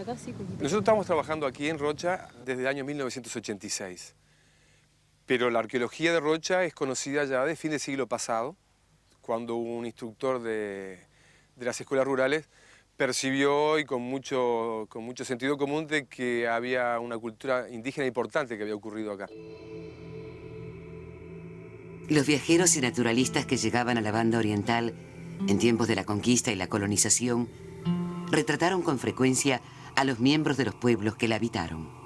acá, sí. Nosotros estamos trabajando aquí en Rocha desde el año 1986. Pero la arqueología de Rocha es conocida ya de fin del siglo pasado, cuando un instructor de las escuelas rurales percibió y con mucho sentido común de que había una cultura indígena importante que había ocurrido acá. Los viajeros y naturalistas que llegaban a la banda oriental en tiempos de la conquista y la colonización retrataron con frecuencia a los miembros de los pueblos que la habitaron.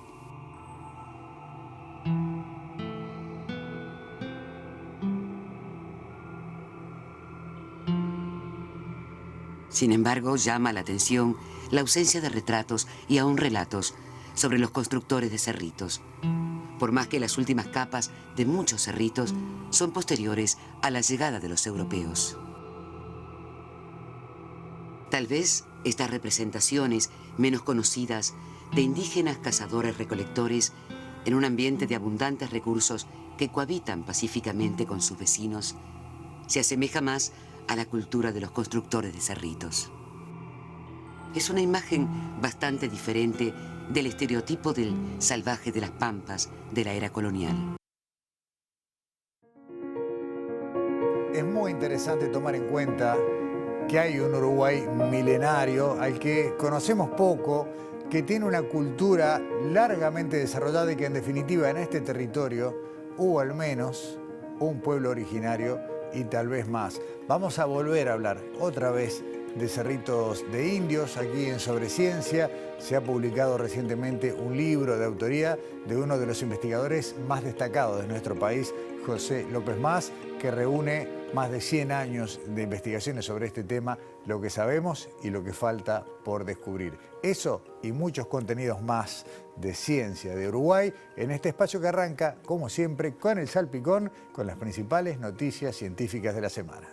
Sin embargo, llama la atención la ausencia de retratos y aún relatos sobre los constructores de cerritos, por más que las últimas capas de muchos cerritos son posteriores a la llegada de los europeos. Tal vez estas representaciones menos conocidas de indígenas cazadores-recolectores en un ambiente de abundantes recursos que cohabitan pacíficamente con sus vecinos se asemeja más a la cultura de los constructores de cerritos. Es una imagen bastante diferente del estereotipo del salvaje de las pampas de la era colonial. Es muy interesante tomar en cuenta que hay un Uruguay milenario al que conocemos poco, que tiene una cultura largamente desarrollada y que en definitiva en este territorio hubo al menos un pueblo originario y tal vez más. Vamos a volver a hablar otra vez de cerritos de indios aquí en Sobreciencia. Se ha publicado recientemente un libro de autoría de uno de los investigadores más destacados de nuestro país, José López Mas, que reúne más de 100 años de investigaciones sobre este tema, lo que sabemos y lo que falta por descubrir. Eso y muchos contenidos más de ciencia de Uruguay en este espacio que arranca, como siempre, con el salpicón, con las principales noticias científicas de la semana.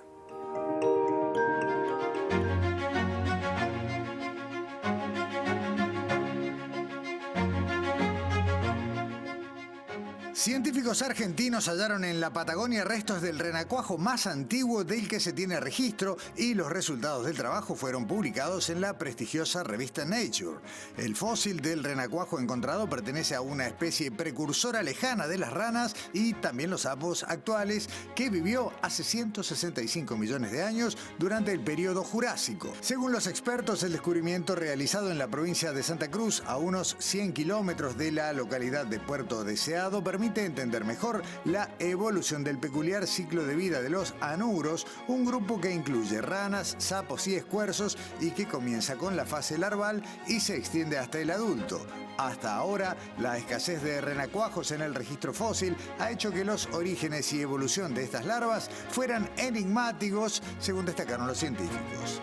Científicos argentinos hallaron en la Patagonia restos del renacuajo más antiguo del que se tiene registro y los resultados del trabajo fueron publicados en la prestigiosa revista Nature. El fósil del renacuajo encontrado pertenece a una especie precursora lejana de las ranas y también los sapos actuales, que vivió hace 165 millones de años durante el período Jurásico. Según los expertos, el descubrimiento realizado en la provincia de Santa Cruz, a unos 100 kilómetros de la localidad de Puerto Deseado, permite entender mejor la evolución del peculiar ciclo de vida de los anuros, un grupo que incluye ranas, sapos y escuerzos y que comienza con la fase larval y se extiende hasta el adulto. Hasta ahora, la escasez de renacuajos en el registro fósil ha hecho que los orígenes y evolución de estas larvas fueran enigmáticos, según destacaron los científicos.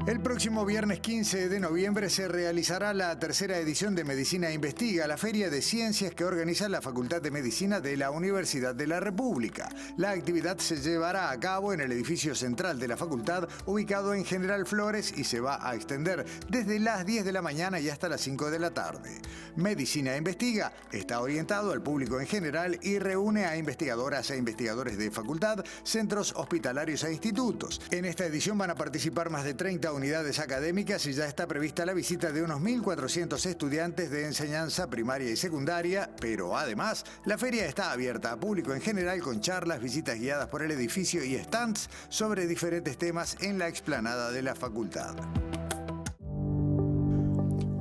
El próximo viernes 15 de noviembre se realizará la tercera edición de Medicina Investiga, la feria de ciencias que organiza la Facultad de Medicina de la Universidad de la República. La actividad se llevará a cabo en el edificio central de la facultad, ubicado en General Flores, y se va a extender desde las 10 de la mañana y hasta las 5 de la tarde. Medicina Investiga está orientado al público en general y reúne a investigadoras e investigadores de facultad, centros hospitalarios e institutos. En esta edición van a participar más de 30 unidades académicas y ya está prevista la visita de unos 1.400 estudiantes de enseñanza primaria y secundaria, pero además la feria está abierta a público en general con charlas, visitas guiadas por el edificio y stands sobre diferentes temas en la explanada de la facultad.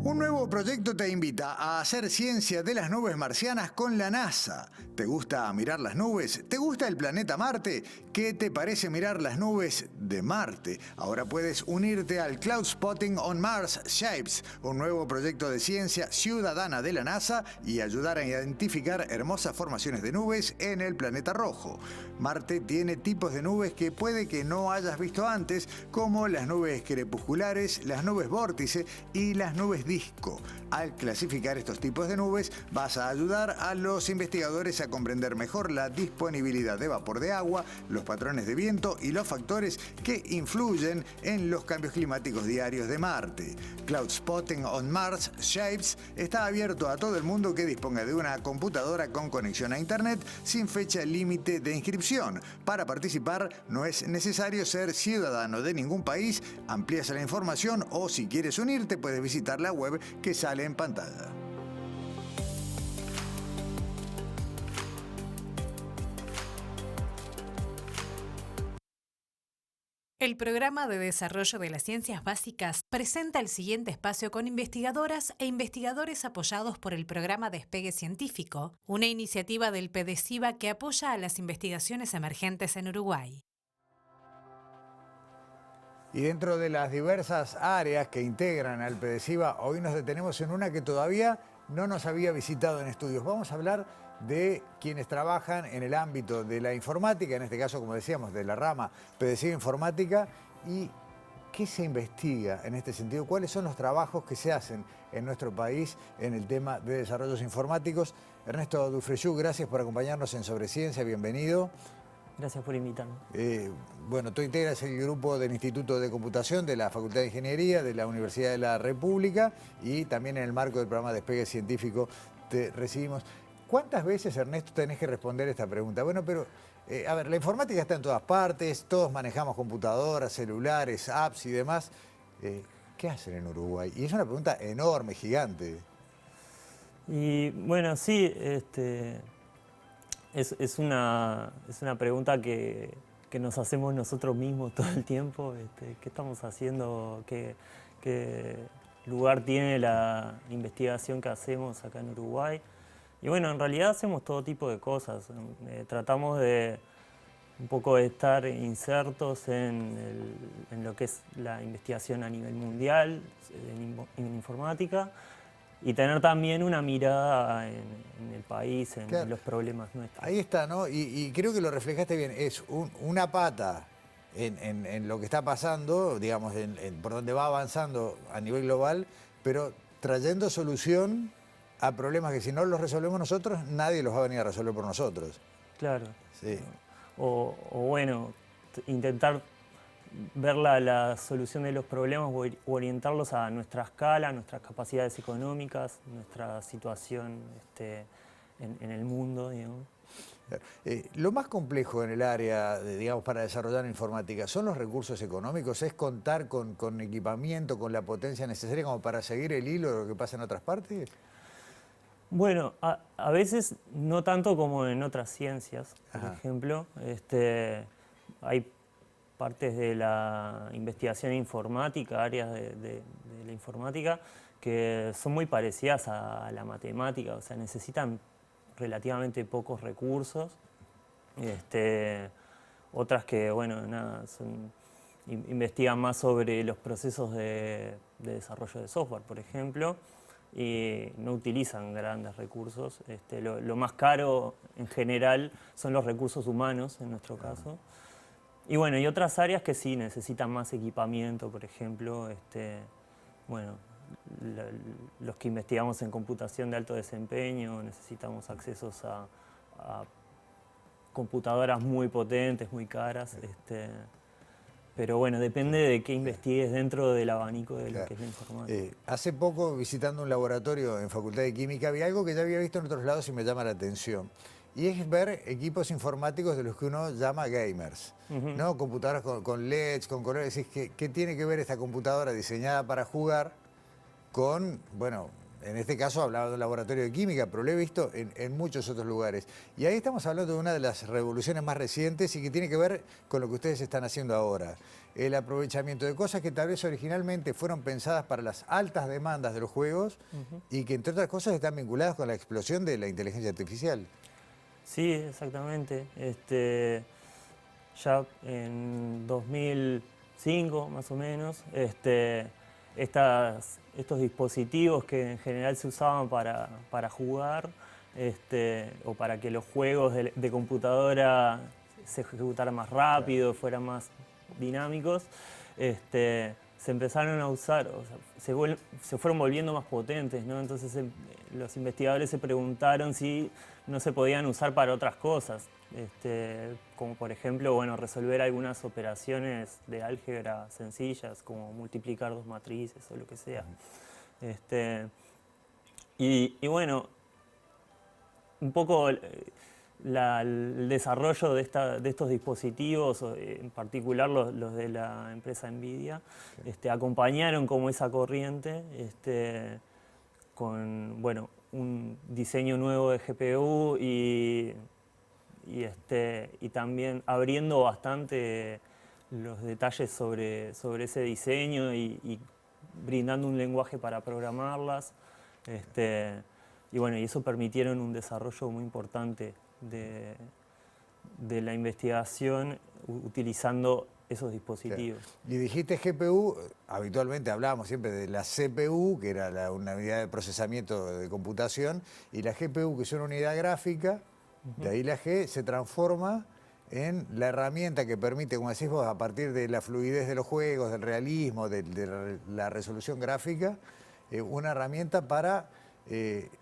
Un nuevo proyecto te invita a hacer ciencia de las nubes marcianas con la NASA. ¿Te gusta mirar las nubes? ¿Te gusta el planeta Marte? ¿Qué te parece mirar las nubes de Marte? Ahora puedes unirte al Cloud Spotting on Mars Shapes, un nuevo proyecto de ciencia ciudadana de la NASA, y ayudar a identificar hermosas formaciones de nubes en el planeta rojo. Marte tiene tipos de nubes que puede que no hayas visto antes, como las nubes crepusculares, las nubes vórtice y las nubes disco. Al clasificar estos tipos de nubes, vas a ayudar a los investigadores a comprender mejor la disponibilidad de vapor de agua, los patrones de viento y los factores que influyen en los cambios climáticos diarios de Marte. Cloud Spotting on Mars Shapes está abierto a todo el mundo que disponga de una computadora con conexión a Internet sin fecha límite de inscripción. Para participar no es necesario ser ciudadano de ningún país. Amplías la información o si quieres unirte puedes visitar la web que sale en pantalla. El Programa de Desarrollo de las Ciencias Básicas presenta el siguiente espacio con investigadoras e investigadores apoyados por el Programa Despegue Científico, una iniciativa del PDCIBA que apoya a las investigaciones emergentes en Uruguay. Y dentro de las diversas áreas que integran al PDCIBA, hoy nos detenemos en una que todavía no nos había visitado en estudios. Vamos a hablar de quienes trabajan en el ámbito de la informática, en este caso, como decíamos, de la rama PDCIBA Informática, y qué se investiga en este sentido, cuáles son los trabajos que se hacen en nuestro país en el tema de desarrollos informáticos. Ernesto Dufrescu, gracias por acompañarnos en Sobre Ciencia, bienvenido. Gracias por invitarme. Bueno, tú integras el grupo del Instituto de Computación de la Facultad de Ingeniería de la Universidad de la República y también en el marco del programa Despegue Científico te recibimos. ¿Cuántas veces, Ernesto, tenés que responder esta pregunta? Bueno, pero, a ver, la informática está en todas partes, todos manejamos computadoras, celulares, apps y demás. ¿Qué hacen en Uruguay? Y es una pregunta enorme, gigante. Y bueno, sí, es una pregunta que nos hacemos nosotros mismos todo el tiempo. ¿Qué estamos haciendo? ¿Qué lugar tiene la investigación que hacemos acá en Uruguay? Y bueno, en realidad hacemos todo tipo de cosas. Tratamos de un poco de estar insertos en lo que es la investigación a nivel mundial en informática. Y tener también una mirada en el país, en Claro. los problemas nuestros. Ahí está, ¿no? Y creo que lo reflejaste bien. Es una pata en lo que está pasando, digamos, por donde va avanzando a nivel global, pero trayendo solución a problemas que si no los resolvemos nosotros, nadie los va a venir a resolver por nosotros. Claro. Sí. O bueno, intentar ver la solución de los problemas o orientarlos a nuestra escala, nuestras capacidades económicas, nuestra situación en el mundo, digamos. Lo más complejo en el área, digamos, para desarrollar informática, ¿son los recursos económicos? ¿Es contar con equipamiento, con la potencia necesaria como para seguir el hilo de lo que pasa en otras partes? Bueno, a veces no tanto como en otras ciencias, por Ajá. ejemplo. Hay partes de la investigación informática, áreas de la informática, que son muy parecidas a la matemática, o sea, necesitan relativamente pocos recursos. Otras que, bueno, nada, investigan más sobre los procesos de desarrollo de software, por ejemplo, y no utilizan grandes recursos. Lo más caro en general son los recursos humanos, en nuestro caso. Y bueno, y otras áreas que sí necesitan más equipamiento, por ejemplo, bueno, los que investigamos en computación de alto desempeño necesitamos accesos a computadoras muy potentes, muy caras. Pero bueno, depende de qué investigues dentro del abanico de lo que es la informática. Hace poco, visitando un laboratorio en Facultad de Química, vi algo que ya había visto en otros lados y me llama la atención. Y es ver equipos informáticos de los que uno llama gamers, ¿no? Computadoras con LEDs, con colores. ¿Qué tiene que ver esta computadora diseñada para jugar con, bueno, en este caso hablaba de un laboratorio de química, pero lo he visto en muchos otros lugares. Y ahí estamos hablando de una de las revoluciones más recientes y que tiene que ver con lo que ustedes están haciendo ahora. El aprovechamiento de cosas que tal vez originalmente fueron pensadas para las altas demandas de los juegos y que entre otras cosas están vinculadas con la explosión de la inteligencia artificial. Sí, exactamente. Ya en 2005, más o menos, estos dispositivos que en general se usaban para jugar o para que los juegos de computadora se ejecutaran más rápido, fueran más dinámicos, se se empezaron a usar, o sea, se fueron volviendo más potentes, ¿no? Entonces los investigadores se preguntaron si no se podían usar para otras cosas, como por ejemplo, bueno, resolver algunas operaciones de álgebra sencillas, como multiplicar dos matrices o lo que sea. Y bueno, un poco el desarrollo de estos dispositivos, en particular los de la empresa NVIDIA, acompañaron como esa corriente con, bueno, un diseño nuevo de GPU y también abriendo bastante los detalles sobre ese diseño y brindando un lenguaje para programarlas. Y bueno, y eso permitieron un desarrollo muy importante de la investigación utilizando esos dispositivos. Y dijiste GPU, habitualmente hablábamos siempre de la CPU, que era una unidad de procesamiento de computación, y la GPU, que es una unidad gráfica, de ahí la G, se transforma en la herramienta que permite, como decís vos, a partir de la fluidez de los juegos, del realismo, de la resolución gráfica, una herramienta para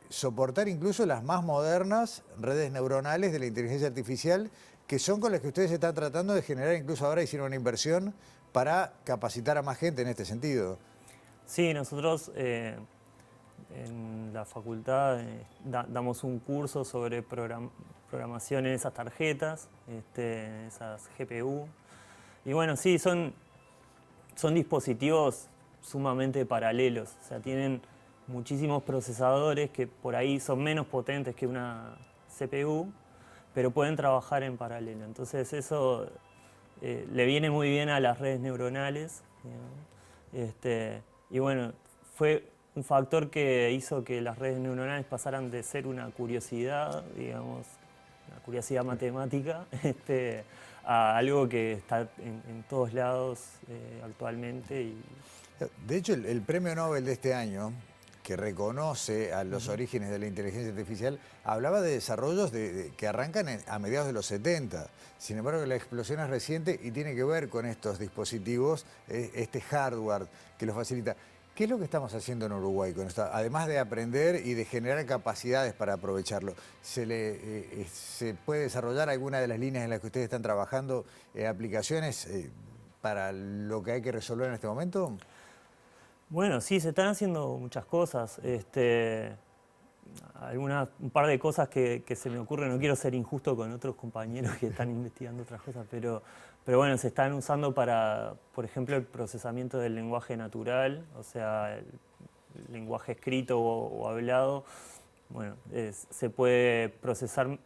soportar incluso las más modernas redes neuronales de la inteligencia artificial, que son con las que ustedes están tratando de generar, incluso ahora hicieron una inversión para capacitar a más gente en este sentido. Sí, nosotros en la facultad damos un curso sobre programación en esas tarjetas, esas GPU. Y bueno, sí, son dispositivos sumamente paralelos, o sea, tienen muchísimos procesadores que por ahí son menos potentes que una CPU, pero pueden trabajar en paralelo. Entonces eso le viene muy bien a las redes neuronales, y bueno, fue un factor que hizo que las redes neuronales pasaran de ser una curiosidad, digamos, una curiosidad matemática, a algo que está en todos lados actualmente. De hecho, el premio Nobel de este año, que reconoce a los orígenes de la inteligencia artificial, hablaba de desarrollos que arrancan a mediados de los 70. Sin embargo, la explosión es reciente y tiene que ver con estos dispositivos, este hardware que los facilita. ¿Qué es lo que estamos haciendo en Uruguay con esto? Además de aprender y de generar capacidades para aprovecharlo, ¿se puede desarrollar alguna de las líneas en las que ustedes están trabajando, aplicaciones para lo que hay que resolver en este momento? Bueno, sí, se están haciendo muchas cosas. Un par de cosas que se me ocurren, no quiero ser injusto con otros compañeros que están investigando otras cosas, pero bueno, se están usando para, por ejemplo, el procesamiento del lenguaje natural, o sea, el lenguaje escrito o hablado. Bueno, se puede procesar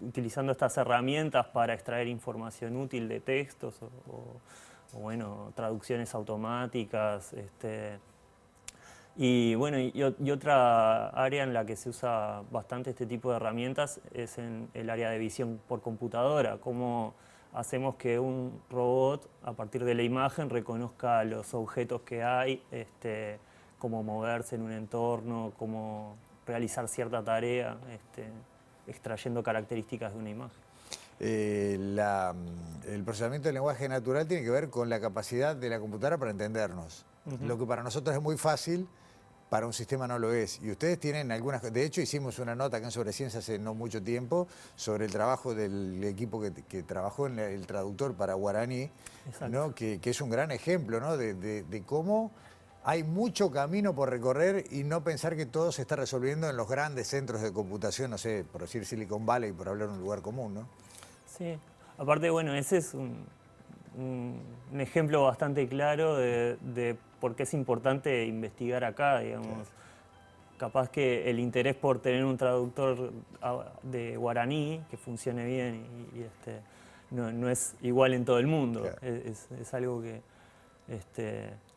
utilizando estas herramientas para extraer información útil de textos o bueno, traducciones automáticas. Y bueno, y otra área en la que se usa bastante este tipo de herramientas es en el área de visión por computadora. Cómo hacemos que un robot, a partir de la imagen, reconozca los objetos que hay, cómo moverse en un entorno, cómo realizar cierta tarea, extrayendo características de una imagen. El procesamiento del lenguaje natural tiene que ver con la capacidad de la computadora para entendernos. Lo que para nosotros es muy fácil, para un sistema no lo es. Y ustedes tienen algunas... De hecho, hicimos una nota acá en Sobreciencia hace no mucho tiempo sobre el trabajo del equipo que trabajó en el traductor para guaraní, ¿no? Que es un gran ejemplo, ¿no? de cómo hay mucho camino por recorrer y no pensar que todo se está resolviendo en los grandes centros de computación, no sé, por decir Silicon Valley, por hablar de un lugar común, ¿no? Sí, aparte, bueno, ese es un ejemplo bastante claro de por qué es importante investigar acá, digamos. Claro. Capaz que el interés por tener un traductor de guaraní que funcione bien no es igual en todo el mundo. Claro. Es algo que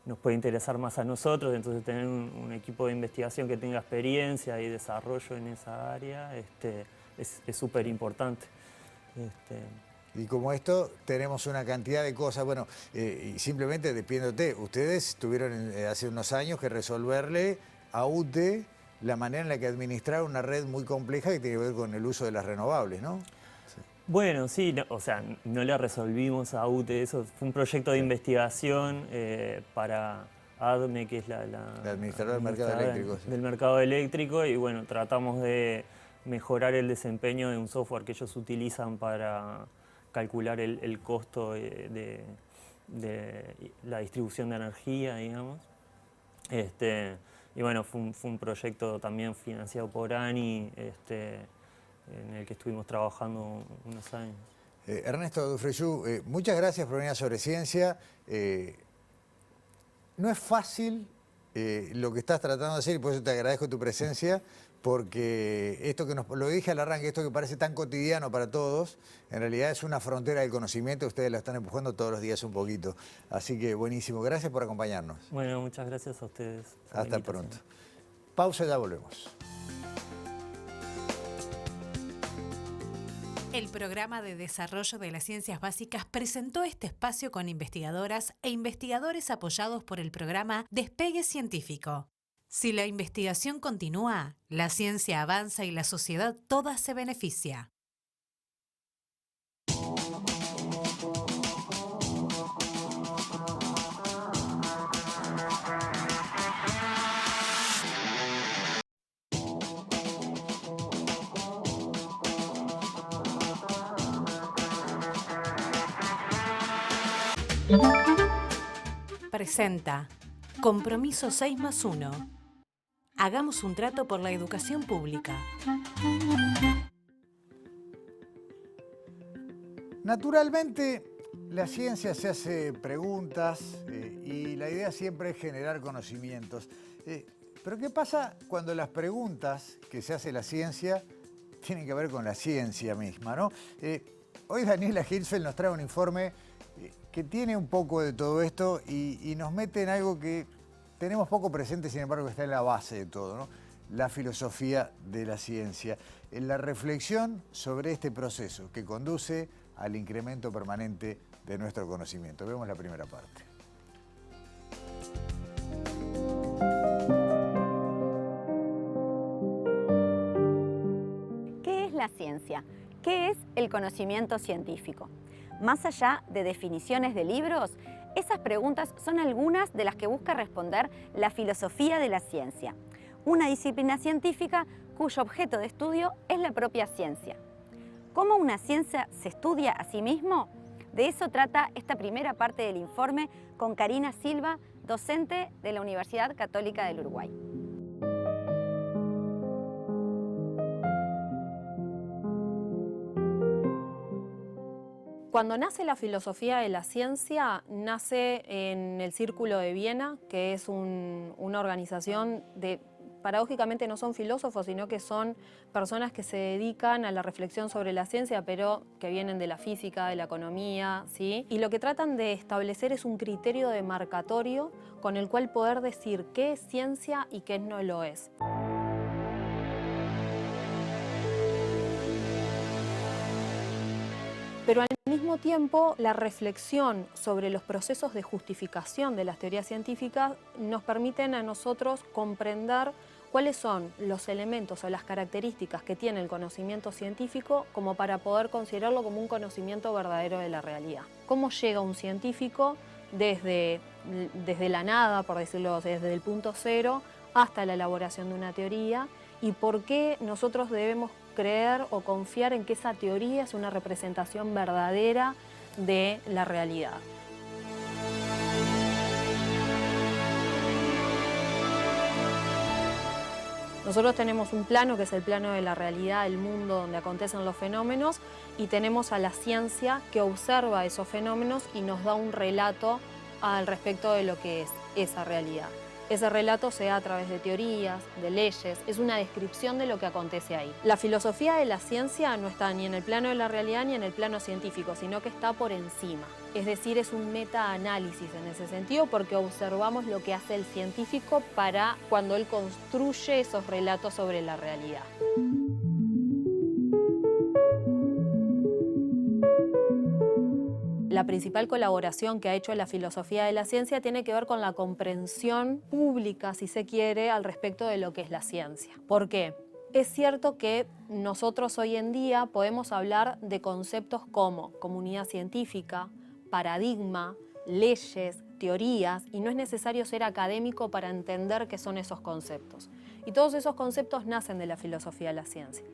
nos puede interesar más a nosotros, entonces tener un equipo de investigación que tenga experiencia y desarrollo en esa área es súper importante. Y como esto, tenemos una cantidad de cosas, bueno, y simplemente despidiéndote, ustedes tuvieron hace unos años que resolverle a UTE la manera en la que administrar una red muy compleja que tiene que ver con el uso de las renovables, ¿no? Bueno, sí, no, o sea, no le resolvimos a UTE, eso fue un proyecto de investigación para ADME, que es la administradora del mercado eléctrico. Sí. Del mercado eléctrico, y bueno, tratamos de mejorar el desempeño de un software que ellos utilizan para calcular el costo de la distribución de energía, digamos. Y bueno, fue un proyecto también financiado por ANI, en el que estuvimos trabajando unos años. Ernesto Dufrescu, muchas gracias por venir a Sobre Ciencia. No es fácil lo que estás tratando de hacer, y por eso te agradezco tu presencia, porque esto que lo dije al arranque, esto que parece tan cotidiano para todos, en realidad es una frontera del conocimiento, ustedes la están empujando todos los días un poquito. Así que buenísimo, gracias por acompañarnos. Bueno, muchas gracias a ustedes. Hasta pronto. Pausa, ya volvemos. El Programa de Desarrollo de las Ciencias Básicas presentó este espacio con investigadoras e investigadores apoyados por el programa Despegue Científico. Si la investigación continúa, la ciencia avanza y la sociedad toda se beneficia. Presenta Compromiso 6+1. Hagamos un trato por la educación pública. Naturalmente, la ciencia se hace preguntas y la idea siempre es generar conocimientos. Pero ¿qué pasa cuando las preguntas que se hace la ciencia tienen que ver con la ciencia misma, ¿no? Hoy Daniela Hirschfeld nos trae un informe que tiene un poco de todo esto y nos mete en algo que tenemos poco presente, sin embargo, que está en la base de todo, ¿no? La filosofía de la ciencia, en la reflexión sobre este proceso que conduce al incremento permanente de nuestro conocimiento. Vemos la primera parte. ¿Qué es la ciencia? ¿Qué es el conocimiento científico? Más allá de definiciones de libros, esas preguntas son algunas de las que busca responder la filosofía de la ciencia, una disciplina científica cuyo objeto de estudio es la propia ciencia. ¿Cómo una ciencia se estudia a sí mismo? De eso trata esta primera parte del informe con Karina Silva, docente de la Universidad Católica del Uruguay. Cuando nace la filosofía de la ciencia, nace en el Círculo de Viena, que es una organización de, paradójicamente no son filósofos, sino que son personas que se dedican a la reflexión sobre la ciencia, pero que vienen de la física, de la economía, ¿sí? Y lo que tratan de establecer es un criterio demarcatorio con el cual poder decir qué es ciencia y qué no lo es. Pero al mismo tiempo, la reflexión sobre los procesos de justificación de las teorías científicas nos permiten a nosotros comprender cuáles son los elementos o las características que tiene el conocimiento científico como para poder considerarlo como un conocimiento verdadero de la realidad. ¿Cómo llega un científico desde la nada, por decirlo, desde el punto cero, hasta la elaboración de una teoría? ¿Y por qué nosotros debemos creer o confiar en que esa teoría es una representación verdadera de la realidad? Nosotros tenemos un plano que es el plano de la realidad, el mundo donde acontecen los fenómenos, y tenemos a la ciencia que observa esos fenómenos y nos da un relato al respecto de lo que es esa realidad. Ese relato se da a través de teorías, de leyes, es una descripción de lo que acontece ahí. La filosofía de la ciencia no está ni en el plano de la realidad ni en el plano científico, sino que está por encima. Es decir, es un metaanálisis en ese sentido porque observamos lo que hace el científico para cuando él construye esos relatos sobre la realidad. La principal colaboración que ha hecho la filosofía de la ciencia tiene que ver con la comprensión pública, si se quiere, al respecto de lo que es la ciencia. ¿Por qué? Es cierto que nosotros hoy en día podemos hablar de conceptos como comunidad científica, paradigma, leyes, teorías, y no es necesario ser académico para entender qué son esos conceptos. Y todos esos conceptos nacen de la filosofía de la ciencia.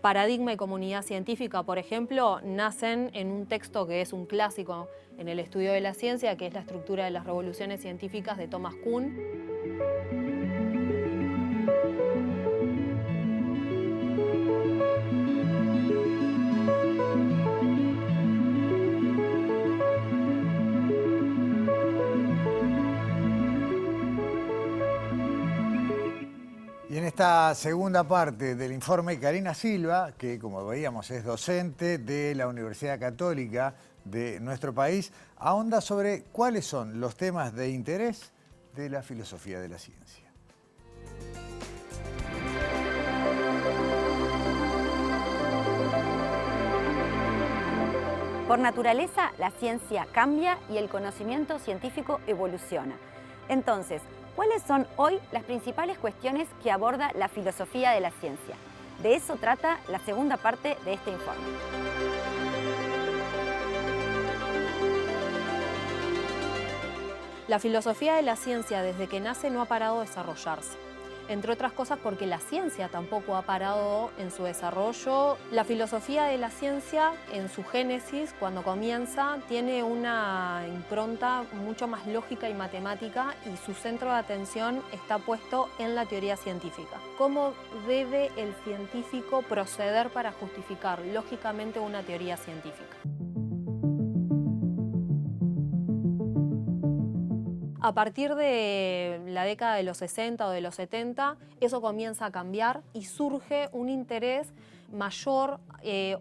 Paradigma y comunidad científica, por ejemplo, nacen en un texto que es un clásico en el estudio de la ciencia, que es La estructura de las revoluciones científicas de Thomas Kuhn. Y en esta segunda parte del informe, Karina Silva, que como veíamos es docente de la Universidad Católica de nuestro país, ahonda sobre cuáles son los temas de interés de la filosofía de la ciencia. Por naturaleza, la ciencia cambia y el conocimiento científico evoluciona. Entonces, ¿cuáles son hoy las principales cuestiones que aborda la filosofía de la ciencia? De eso trata la segunda parte de este informe. La filosofía de la ciencia desde que nace no ha parado de desarrollarse. Entre otras cosas porque la ciencia tampoco ha parado en su desarrollo. La filosofía de la ciencia, en su génesis, cuando comienza, tiene una impronta mucho más lógica y matemática, y su centro de atención está puesto en la teoría científica. ¿Cómo debe el científico proceder para justificar lógicamente una teoría científica? A partir de la década de los 60 o de los 70, eso comienza a cambiar y surge un interés mayor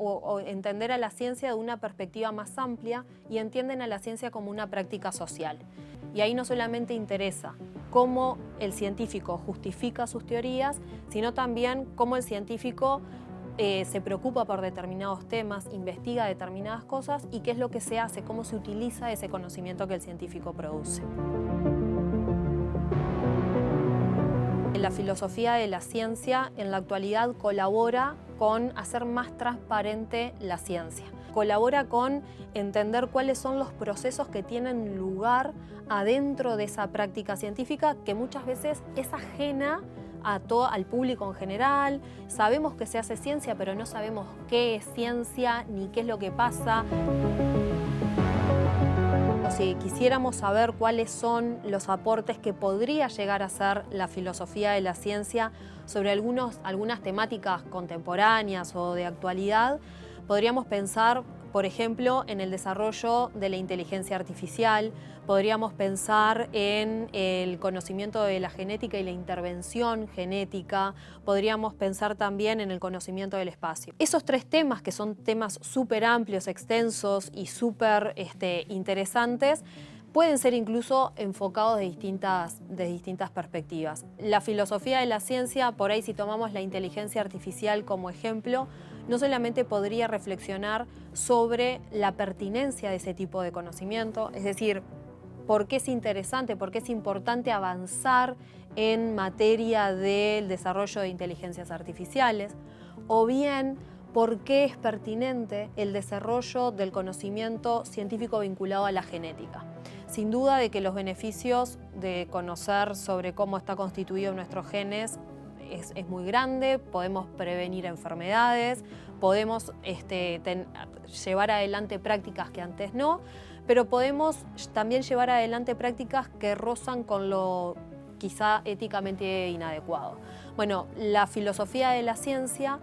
o entender a la ciencia de una perspectiva más amplia, y entienden a la ciencia como una práctica social. Y ahí no solamente interesa cómo el científico justifica sus teorías, sino también cómo el científico se preocupa por determinados temas, investiga determinadas cosas y qué es lo que se hace, cómo se utiliza ese conocimiento que el científico produce. La filosofía de la ciencia en la actualidad colabora con hacer más transparente la ciencia. Colabora con entender cuáles son los procesos que tienen lugar adentro de esa práctica científica, que muchas veces es ajena al público en general. Sabemos que se hace ciencia, pero no sabemos qué es ciencia ni qué es lo que pasa. Si quisiéramos saber cuáles son los aportes que podría llegar a hacer la filosofía de la ciencia sobre algunas temáticas contemporáneas o de actualidad, podríamos pensar, por ejemplo, en el desarrollo de la inteligencia artificial, podríamos pensar en el conocimiento de la genética y la intervención genética, podríamos pensar también en el conocimiento del espacio. Esos tres temas, que son temas súper amplios, extensos y súper interesantes, pueden ser incluso enfocados de distintas perspectivas. La filosofía de la ciencia, por ahí si tomamos la inteligencia artificial como ejemplo, no solamente podría reflexionar sobre la pertinencia de ese tipo de conocimiento, es decir, por qué es interesante, por qué es importante avanzar en materia del desarrollo de inteligencias artificiales, o bien por qué es pertinente el desarrollo del conocimiento científico vinculado a la genética. Sin duda de que los beneficios de conocer sobre cómo está constituido nuestros genes es muy grande, podemos prevenir enfermedades, podemos llevar adelante prácticas que antes no, pero podemos también llevar adelante prácticas que rozan con lo quizá éticamente inadecuado. Bueno, la filosofía de la ciencia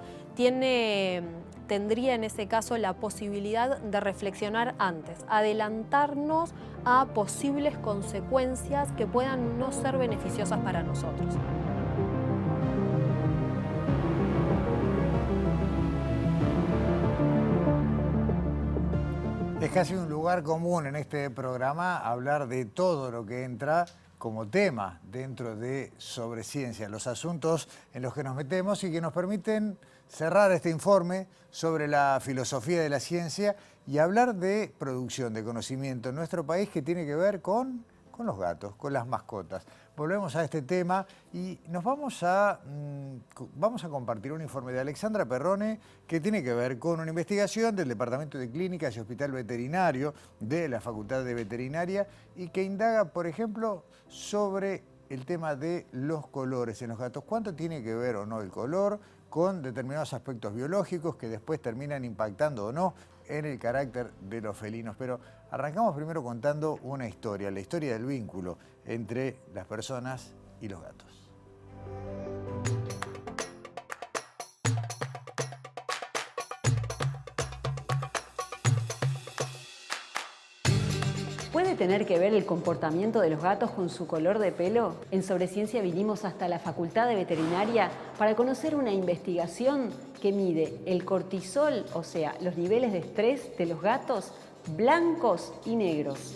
tendría en ese caso la posibilidad de reflexionar antes, adelantarnos a posibles consecuencias que puedan no ser beneficiosas para nosotros. Es casi un lugar común en este programa hablar de todo lo que entra como tema dentro de Sobre Ciencia, los asuntos en los que nos metemos y que nos permiten cerrar este informe sobre la filosofía de la ciencia y hablar de producción de conocimiento en nuestro país, que tiene que ver con los gatos, con las mascotas. volvemos a este tema y nos vamos a compartir un informe de Alexandra Perrone que tiene que ver con una investigación del Departamento de Clínicas y Hospital Veterinario de la Facultad de Veterinaria y que indaga, por ejemplo, sobre el tema de los colores en los gatos. ¿Cuánto tiene que ver o no el color con determinados aspectos biológicos que después terminan impactando o no en el carácter de los felinos? Pero arrancamos primero contando una historia, la historia del vínculo entre las personas y los gatos. ¿Puede tener que ver el comportamiento de los gatos con su color de pelo? En Sobreciencia vinimos hasta la Facultad de Veterinaria para conocer una investigación que mide el cortisol, o sea, los niveles de estrés de los gatos blancos y negros.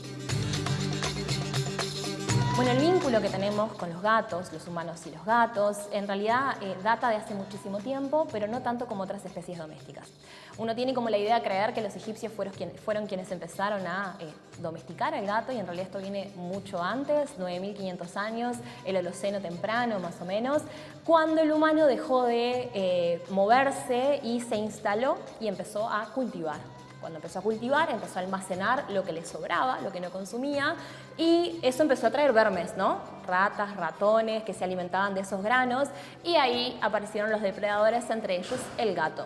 Bueno, el vínculo que tenemos con los gatos, los humanos y los gatos, en realidad data de hace muchísimo tiempo, pero no tanto como otras especies domésticas. Uno tiene como la idea de creer que los egipcios fueron quienes empezaron a domesticar al gato, y en realidad esto viene mucho antes, 9.500 años, el Holoceno temprano más o menos, cuando el humano dejó de moverse y se instaló y empezó a cultivar. Cuando empezó a cultivar, empezó a almacenar lo que le sobraba, lo que no consumía, y eso empezó a traer vermes, ¿no? Ratas, ratones que se alimentaban de esos granos, y ahí aparecieron los depredadores, entre ellos el gato.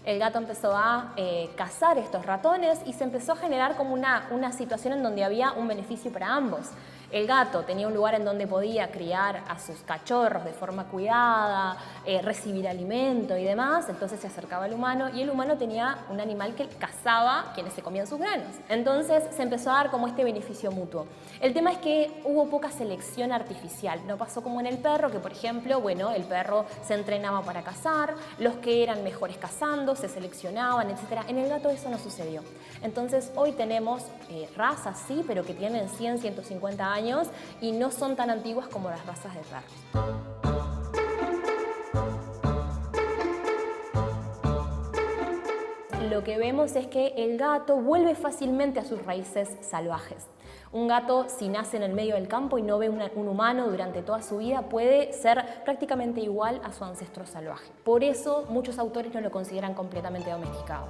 El gato empezó a cazar estos ratones y se empezó a generar como una situación en donde había un beneficio para ambos. El gato tenía un lugar en donde podía criar a sus cachorros de forma cuidada, recibir alimento y demás, entonces se acercaba al humano, y el humano tenía un animal que cazaba quienes se comían sus granos. Entonces se empezó a dar como este beneficio mutuo. El tema es que hubo poca selección artificial, no pasó como en el perro, que por ejemplo, bueno, el perro se entrenaba para cazar, los que eran mejores cazando se seleccionaban, etc. En el gato eso no sucedió. Entonces hoy tenemos razas, sí, pero que tienen 100, 150 años, y no son tan antiguas como las razas de perros. Lo que vemos es que el gato vuelve fácilmente a sus raíces salvajes. Un gato, si nace en el medio del campo y no ve un humano durante toda su vida, puede ser prácticamente igual a su ancestro salvaje. Por eso muchos autores no lo consideran completamente domesticado.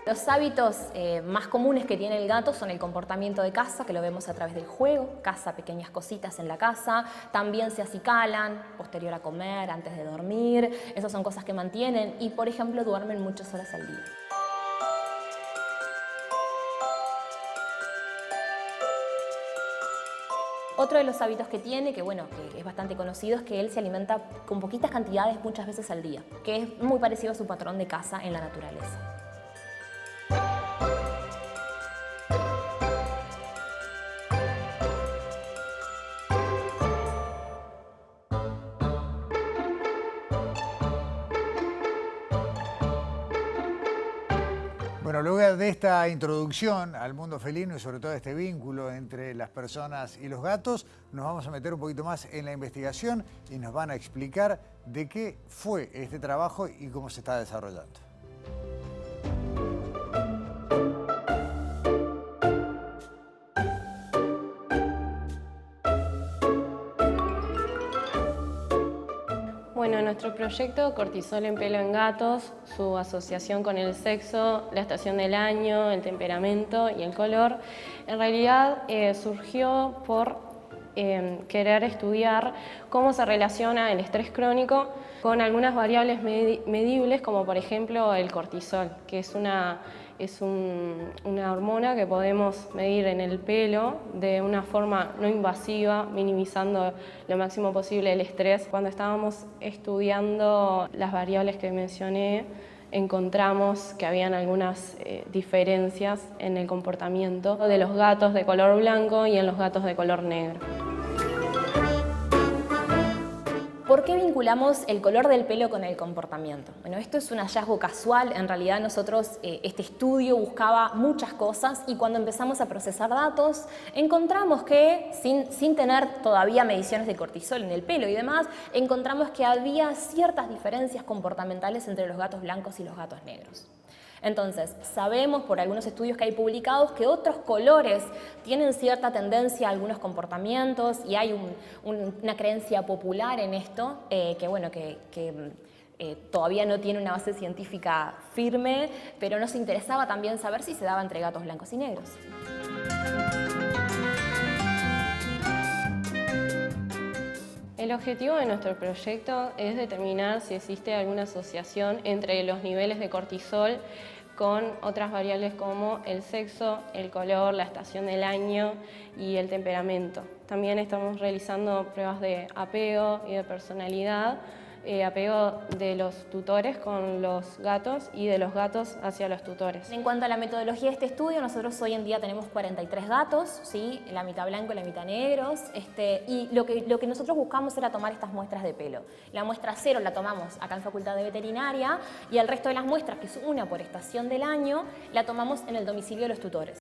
Los hábitos más comunes que tiene el gato son el comportamiento de caza, que lo vemos a través del juego, caza pequeñas cositas en la casa, también se acicalan posterior a comer, antes de dormir, esas son cosas que mantienen, y por ejemplo duermen muchas horas al día. Otro de los hábitos que tiene, que bueno, que es bastante conocido, es que él se alimenta con poquitas cantidades muchas veces al día, que es muy parecido a su patrón de caza en la naturaleza. Bueno, luego de esta introducción al mundo felino y sobre todo este vínculo entre las personas y los gatos, nos vamos a meter un poquito más en la investigación y nos van a explicar de qué fue este trabajo y cómo se está desarrollando. Bueno, nuestro proyecto Cortisol en pelo en gatos, su asociación con el sexo, la estación del año, el temperamento y el color, en realidad surgió por querer estudiar cómo se relaciona el estrés crónico con algunas variables medibles, como por ejemplo el cortisol, que es una hormona que podemos medir en el pelo de una forma no invasiva, minimizando lo máximo posible el estrés. Cuando estábamos estudiando las variables que mencioné, encontramos que habían algunas diferencias en el comportamiento de los gatos de color blanco y en los gatos de color negro. ¿Por qué vinculamos el color del pelo con el comportamiento? Bueno, esto es un hallazgo casual. En realidad nosotros, este estudio buscaba muchas cosas, y cuando empezamos a procesar datos encontramos que, sin tener todavía mediciones de cortisol en el pelo y demás, encontramos que había ciertas diferencias comportamentales entre los gatos blancos y los gatos negros. Entonces, sabemos por algunos estudios que hay publicados que otros colores tienen cierta tendencia a algunos comportamientos y hay una creencia popular en esto todavía no tiene una base científica firme, pero nos interesaba también saber si se daba entre gatos blancos y negros. El objetivo de nuestro proyecto es determinar si existe alguna asociación entre los niveles de cortisol con otras variables como el sexo, el color, la estación del año y el temperamento. También estamos realizando pruebas de apego y de personalidad, apego de los tutores con los gatos y de los gatos hacia los tutores. En cuanto a la metodología de este estudio, nosotros hoy en día tenemos 43 gatos, ¿sí? La mitad blanco y la mitad negros, y lo que nosotros buscamos era tomar estas muestras de pelo. La muestra 0 la tomamos acá en Facultad de Veterinaria y el resto de las muestras, que es una por estación del año, la tomamos en el domicilio de los tutores.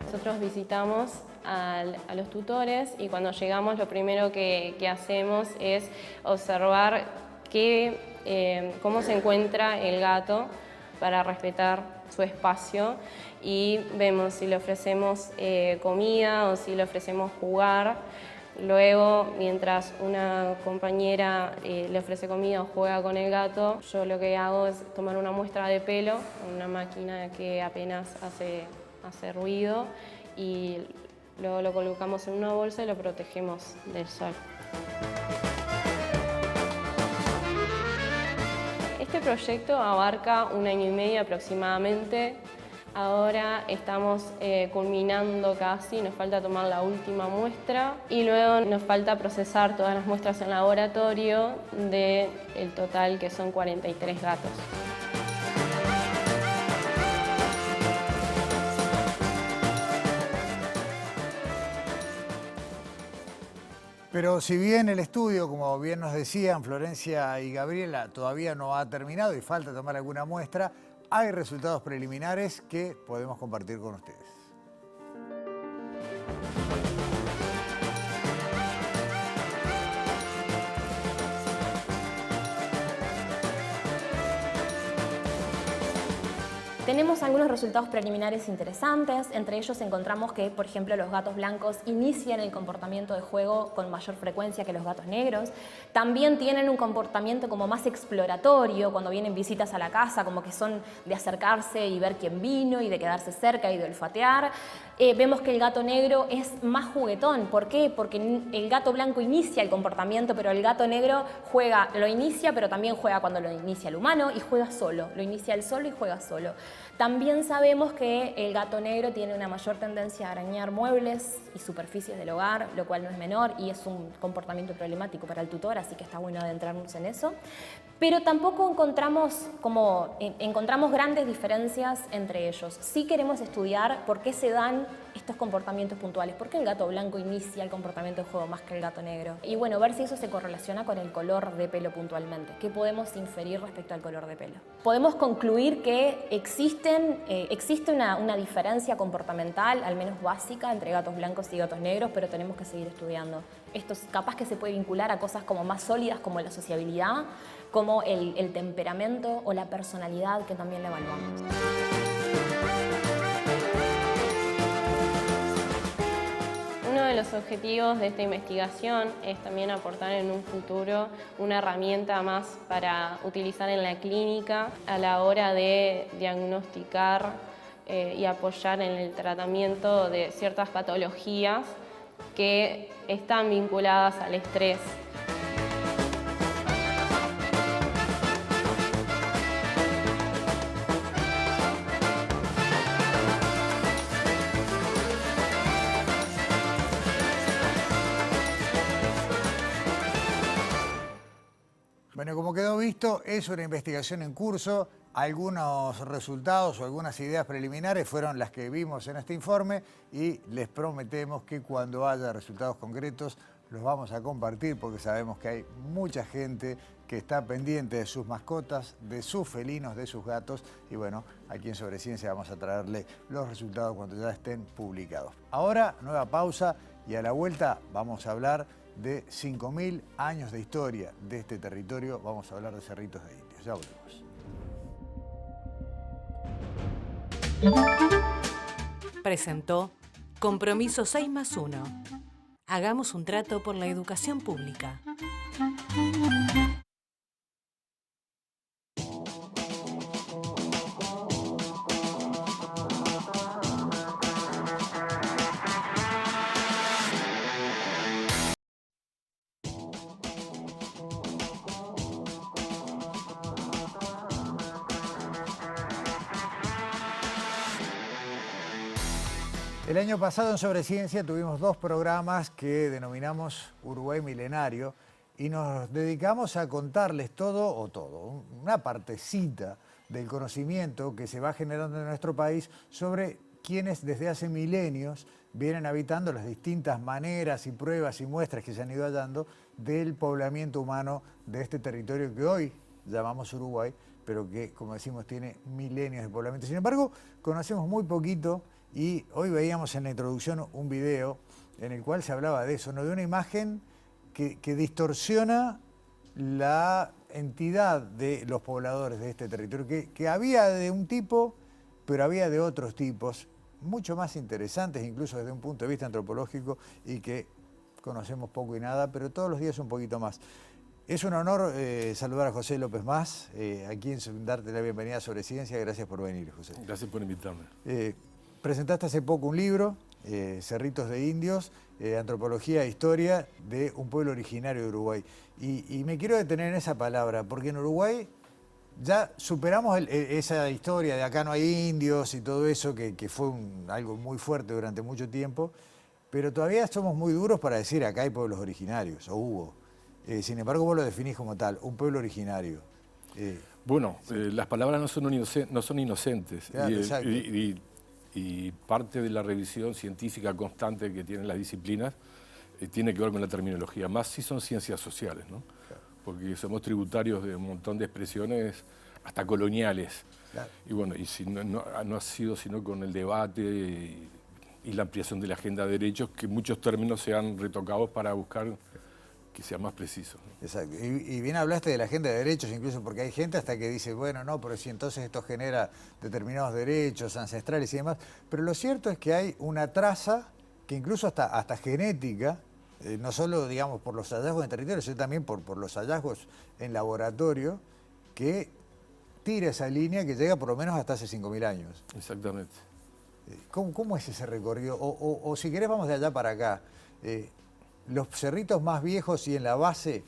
Nosotros visitamos a los tutores y cuando llegamos lo primero que hacemos es observar cómo se encuentra el gato para respetar su espacio y vemos si le ofrecemos comida o si le ofrecemos jugar. Luego, mientras una compañera le ofrece comida o juega con el gato, yo lo que hago es tomar una muestra de pelo, una máquina que apenas hace ruido y luego lo colocamos en una bolsa y lo protegemos del sol. Este proyecto abarca 1 año y medio aproximadamente. Ahora estamos culminando casi, nos falta tomar la última muestra y luego nos falta procesar todas las muestras en laboratorio del total que son 43 gatos. Pero si bien el estudio, como bien nos decían Florencia y Gabriela, todavía no ha terminado y falta tomar alguna muestra, hay resultados preliminares que podemos compartir con ustedes. Tenemos algunos resultados preliminares interesantes, entre ellos encontramos que, por ejemplo, los gatos blancos inician el comportamiento de juego con mayor frecuencia que los gatos negros. También tienen un comportamiento como más exploratorio cuando vienen visitas a la casa, como que son de acercarse y ver quién vino y de quedarse cerca y de olfatear. Vemos que el gato negro es más juguetón. ¿Por qué? Porque el gato blanco inicia el comportamiento, pero el gato negro lo inicia, pero también juega cuando lo inicia el humano y juega solo. Lo inicia él solo y juega solo. También sabemos que el gato negro tiene una mayor tendencia a arañar muebles y superficies del hogar, lo cual no es menor y es un comportamiento problemático para el tutor, así que está bueno adentrarnos en eso. Pero tampoco encontramos grandes diferencias entre ellos. Sí queremos estudiar por qué se dan estos comportamientos puntuales, por qué el gato blanco inicia el comportamiento de juego más que el gato negro. Y bueno, ver si eso se correlaciona con el color de pelo puntualmente. ¿Qué podemos inferir respecto al color de pelo? Podemos concluir que existe una diferencia comportamental, al menos básica, entre gatos blancos y gatos negros, pero tenemos que seguir estudiando. Esto es capaz que se puede vincular a cosas como más sólidas, como la sociabilidad, como el temperamento o la personalidad, que también la evaluamos. Uno de los objetivos de esta investigación es también aportar en un futuro una herramienta más para utilizar en la clínica a la hora de diagnosticar y apoyar en el tratamiento de ciertas patologías que están vinculadas al estrés. Bueno, como quedó visto, es una investigación en curso. Algunos resultados o algunas ideas preliminares fueron las que vimos en este informe y les prometemos que cuando haya resultados concretos los vamos a compartir porque sabemos que hay mucha gente que está pendiente de sus mascotas, de sus felinos, de sus gatos y bueno, aquí en Sobreciencia vamos a traerle los resultados cuando ya estén publicados. Ahora, nueva pausa y a la vuelta vamos a hablar de 5.000 años de historia de este territorio. Vamos a hablar de Cerritos de Indios. Ya volvemos. Presentó Compromiso 6+1. Hagamos un trato por la educación pública. El año pasado en Sobre Ciencia tuvimos 2 programas que denominamos Uruguay Milenario y nos dedicamos a contarles una partecita del conocimiento que se va generando en nuestro país sobre quienes desde hace milenios vienen habitando las distintas maneras y pruebas y muestras que se han ido hallando del poblamiento humano de este territorio que hoy llamamos Uruguay, pero que, como decimos, tiene milenios de poblamiento. Sin embargo, conocemos muy poquito. Y hoy veíamos en la introducción un video en el cual se hablaba de eso, ¿no? De una imagen que distorsiona la entidad de los pobladores de este territorio, que había de un tipo, pero había de otros tipos, mucho más interesantes, incluso desde un punto de vista antropológico, y que conocemos poco y nada, pero todos los días un poquito más. Es un honor saludar a José López Mas, aquí en darte la bienvenida a Sobre Ciencia. Gracias por venir, José. Gracias por invitarme. Presentaste hace poco un libro, Cerritos de Indios, Antropología e Historia de un pueblo originario de Uruguay. Y me quiero detener en esa palabra, porque en Uruguay ya superamos esa historia de acá no hay indios y todo eso, que fue algo muy fuerte durante mucho tiempo, pero todavía somos muy duros para decir acá hay pueblos originarios, o hubo. Sin embargo, vos lo definís como tal, un pueblo originario. Bueno, las palabras no son inocentes. Claro, exacto. Y parte de la revisión científica constante que tienen las disciplinas tiene que ver con la terminología, más si son ciencias sociales, ¿no? Claro. Porque somos tributarios de un montón de expresiones hasta coloniales. Claro. Y bueno, y si no ha sido sino con el debate y la ampliación de la agenda de derechos que muchos términos se han retocado para buscar que sea más preciso, ¿no? Exacto. Y bien hablaste de la agenda de derechos, incluso porque hay gente hasta que dice, bueno, no, pero si entonces esto genera determinados derechos ancestrales y demás. Pero lo cierto es que hay una traza que incluso hasta genética, no solo, digamos, por los hallazgos en territorio, sino también por los hallazgos en laboratorio, que tira esa línea que llega por lo menos hasta hace 5.000 años. Exactamente. ¿Cómo es ese recorrido? O si querés vamos de allá para acá. Los cerritos más viejos y en la base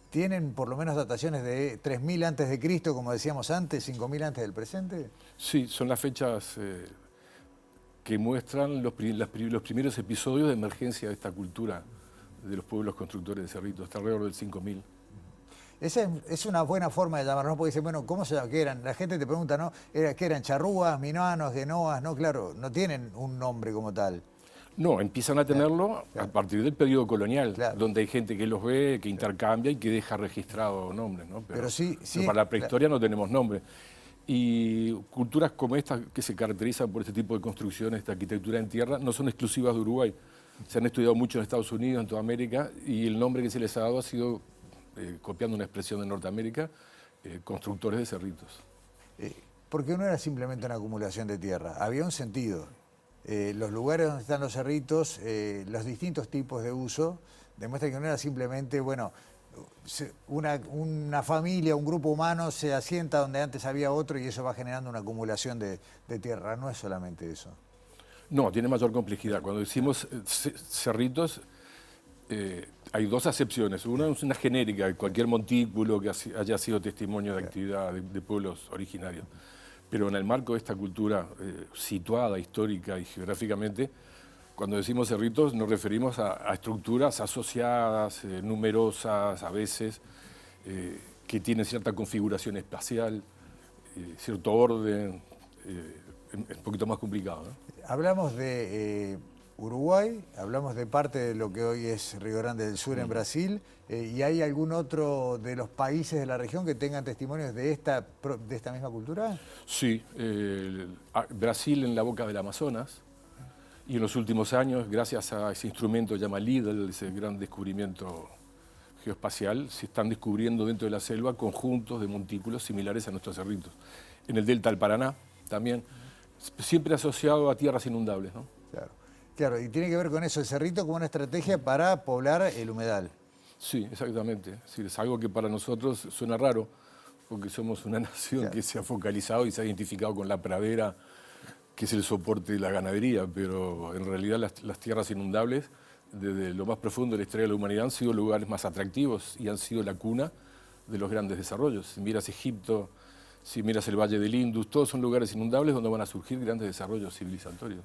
tienen por lo menos dataciones de 3.000 antes de Cristo, como decíamos antes, 5.000 antes del presente. Sí, son las fechas que muestran los primeros episodios de emergencia de esta cultura de los pueblos constructores de cerritos, hasta alrededor del 5.000. Esa es una buena forma de llamarlos, porque dicen, bueno, ¿cómo se llaman? ¿Qué eran? La gente te pregunta, ¿no? ¿Qué eran? ¿Charrúas, minoanos, genoas? No, claro, no tienen un nombre como tal. No, empiezan a tenerlo a partir del periodo colonial, donde hay gente que los ve, que intercambia y que deja registrado nombres, ¿no? Pero para la prehistoria no tenemos nombre. Y culturas como esta, que se caracterizan por este tipo de construcciones, esta arquitectura en tierra, no son exclusivas de Uruguay. Se han estudiado mucho en Estados Unidos, en toda América, y el nombre que se les ha dado ha sido, copiando una expresión de Norteamérica, constructores de cerritos. Porque no era simplemente una acumulación de tierra, había un sentido. Los lugares donde están los cerritos, los distintos tipos de uso, demuestran que no era simplemente, bueno, una familia, un grupo humano se asienta donde antes había otro y eso va generando una acumulación de tierra. No es solamente eso. No, tiene mayor complejidad. Cuando decimos cerritos, hay 2 acepciones. Una es una genérica, cualquier montículo que haya sido testimonio de actividad de pueblos originarios. Pero en el marco de esta cultura situada histórica y geográficamente, cuando decimos cerritos nos referimos a estructuras asociadas, numerosas a veces, que tienen cierta configuración espacial, cierto orden, es un poquito más complicado, ¿no? Hablamos de Uruguay, hablamos de parte de lo que hoy es Río Grande del Sur en Brasil, ¿y hay algún otro de los países de la región que tengan testimonios de esta misma cultura? Sí, Brasil en la boca del Amazonas Y en los últimos años, gracias a ese instrumento llamado LIDL, ese gran descubrimiento geoespacial, se están descubriendo dentro de la selva conjuntos de montículos similares a nuestros cerritos. En el delta del Paraná también, siempre asociado a tierras inundables, ¿no? Claro, claro, y tiene que ver con eso, el cerrito como una estrategia para poblar el humedal. Sí, exactamente. Es decir, es algo que para nosotros suena raro, porque somos una nación que se ha focalizado y se ha identificado con la pradera, que es el soporte de la ganadería, pero en realidad las tierras inundables, desde lo más profundo de la historia de la humanidad, han sido lugares más atractivos y han sido la cuna de los grandes desarrollos. Si miras Egipto, si miras el Valle del Indus, todos son lugares inundables donde van a surgir grandes desarrollos civilizatorios.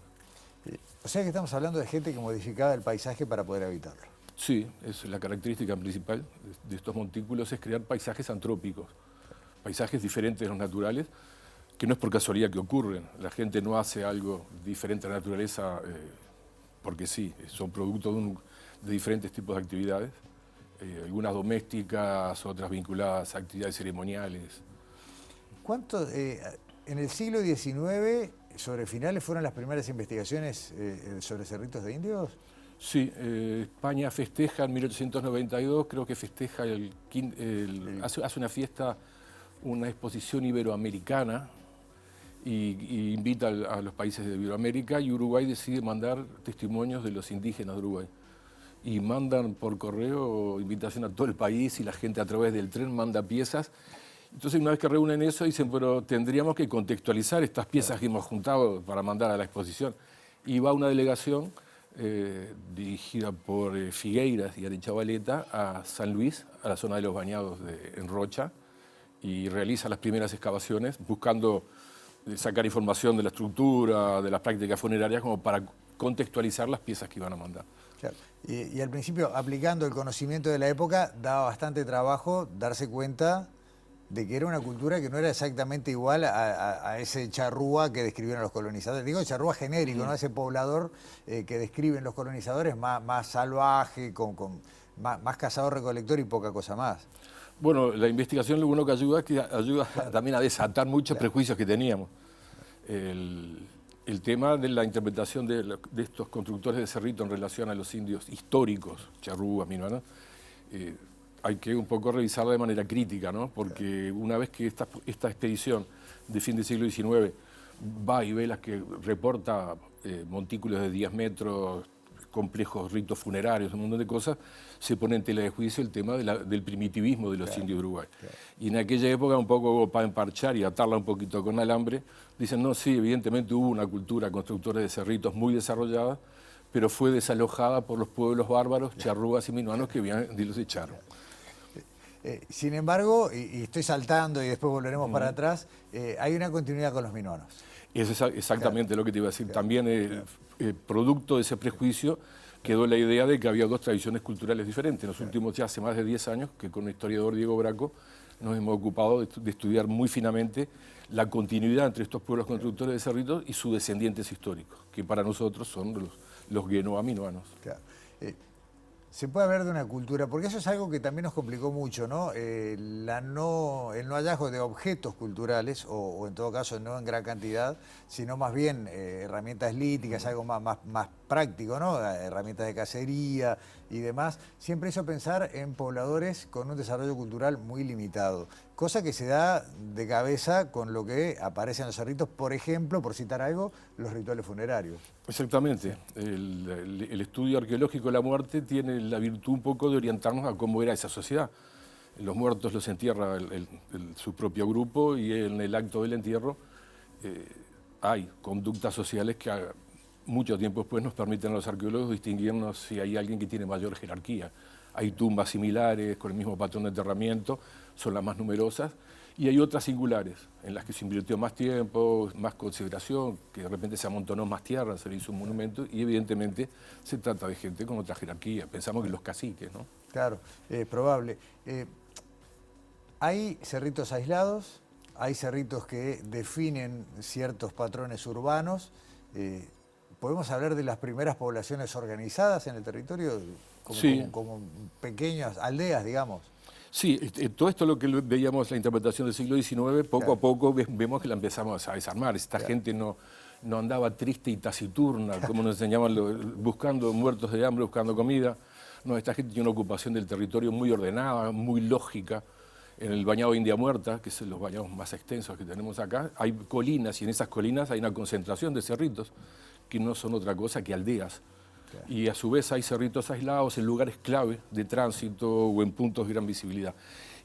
O sea que estamos hablando de gente que modificaba el paisaje para poder habitarlo. Sí, es la característica principal de estos montículos, es crear paisajes antrópicos, paisajes diferentes de los naturales, que no es por casualidad que ocurren. La gente no hace algo diferente a la naturaleza porque sí, son productos de diferentes tipos de actividades, algunas domésticas, otras vinculadas a actividades ceremoniales. ¿Cuánto, en el siglo XIX, sobre finales, fueron las primeras investigaciones sobre cerritos de indios? Sí, España festeja en 1892, creo que festeja hace una fiesta, una exposición iberoamericana, y invita a los países de Iberoamérica, y Uruguay decide mandar testimonios de los indígenas de Uruguay. Y mandan por correo invitación a todo el país y la gente a través del tren manda piezas. Entonces una vez que reúnen eso dicen, pero tendríamos que contextualizar estas piezas que hemos juntado para mandar a la exposición. Y va una delegación dirigida por Figueiras y Arechavaleta a San Luis, a la zona de los bañados en Rocha, y realiza las primeras excavaciones buscando sacar información de la estructura, de las prácticas funerarias, como para contextualizar las piezas que iban a mandar. Claro. Y al principio, aplicando el conocimiento de la época, daba bastante trabajo darse cuenta de que era una cultura que no era exactamente igual a ese charrúa que describieron los colonizadores. Digo charrúa genérico, ¿no? Ese poblador que describen los colonizadores más salvaje, más cazador-recolector y poca cosa más. Bueno, la investigación lo bueno que ayuda es que ayuda también a desatar muchos prejuicios que teníamos. El tema de la interpretación de estos constructores de cerrito en relación a los indios históricos, charrúas, minuanos, hay que un poco revisarla de manera crítica, ¿no? Porque una vez que esta expedición de fin del siglo XIX va y ve las que reporta montículos de 10 metros, complejos ritos funerarios, un montón de cosas, se pone en tela de juicio el tema del primitivismo de los indios de Uruguay. Y en aquella época, un poco para emparchar y atarla un poquito con alambre, dicen, no, sí, evidentemente hubo una cultura constructora de cerritos muy desarrollada, pero fue desalojada por los pueblos bárbaros, charrúas y minuanos que vivían y los echaron. Sin embargo, y estoy saltando y después volveremos para atrás, hay una continuidad con los minuanos. Es exactamente lo que te iba a decir. También producto de ese prejuicio quedó la idea de que había dos tradiciones culturales diferentes. En los últimos ya hace más de 10 años que con el historiador Diego Braco nos hemos ocupado de estudiar muy finamente la continuidad entre estos pueblos constructores de cerritos y sus descendientes históricos, que para nosotros son los guenoa-minuanos. Claro. Se puede hablar de una cultura, porque eso es algo que también nos complicó mucho, ¿no? El no hallazgo de objetos culturales, o en todo caso no en gran cantidad, sino más bien herramientas líticas, algo más práctico, ¿no? Herramientas de cacería y demás, siempre hizo pensar en pobladores con un desarrollo cultural muy limitado, cosa que se da de cabeza con lo que aparece en los cerritos, por ejemplo, por citar algo, los rituales funerarios. Exactamente. El estudio arqueológico de la muerte tiene la virtud un poco de orientarnos a cómo era esa sociedad. Los muertos los entierra su propio grupo y en el acto del entierro hay conductas sociales que mucho tiempo después nos permiten a los arqueólogos distinguirnos si hay alguien que tiene mayor jerarquía. Hay tumbas similares con el mismo patrón de enterramiento, son las más numerosas, y hay otras singulares, en las que se invirtió más tiempo, más consideración, que de repente se amontonó más tierra, se le hizo un monumento, y evidentemente se trata de gente con otra jerarquía. Pensamos que los caciques, ¿no? Claro, probable. Hay cerritos aislados, hay cerritos que definen ciertos patrones urbanos. ¿Podemos hablar de las primeras poblaciones organizadas en el territorio? Como pequeñas aldeas, digamos. Sí, todo esto lo que veíamos la interpretación del siglo XIX, poco a poco vemos que la empezamos a desarmar. Esta gente no no andaba triste y taciturna, como nos enseñaban, buscando muertos de hambre, buscando comida. No, esta gente tiene una ocupación del territorio muy ordenada, muy lógica. En el bañado de India Muerta, que es los bañados más extensos que tenemos acá, hay colinas y en esas colinas hay una concentración de cerritos que no son otra cosa que aldeas. Claro. Y a su vez hay cerritos aislados en lugares clave de tránsito o en puntos de gran visibilidad.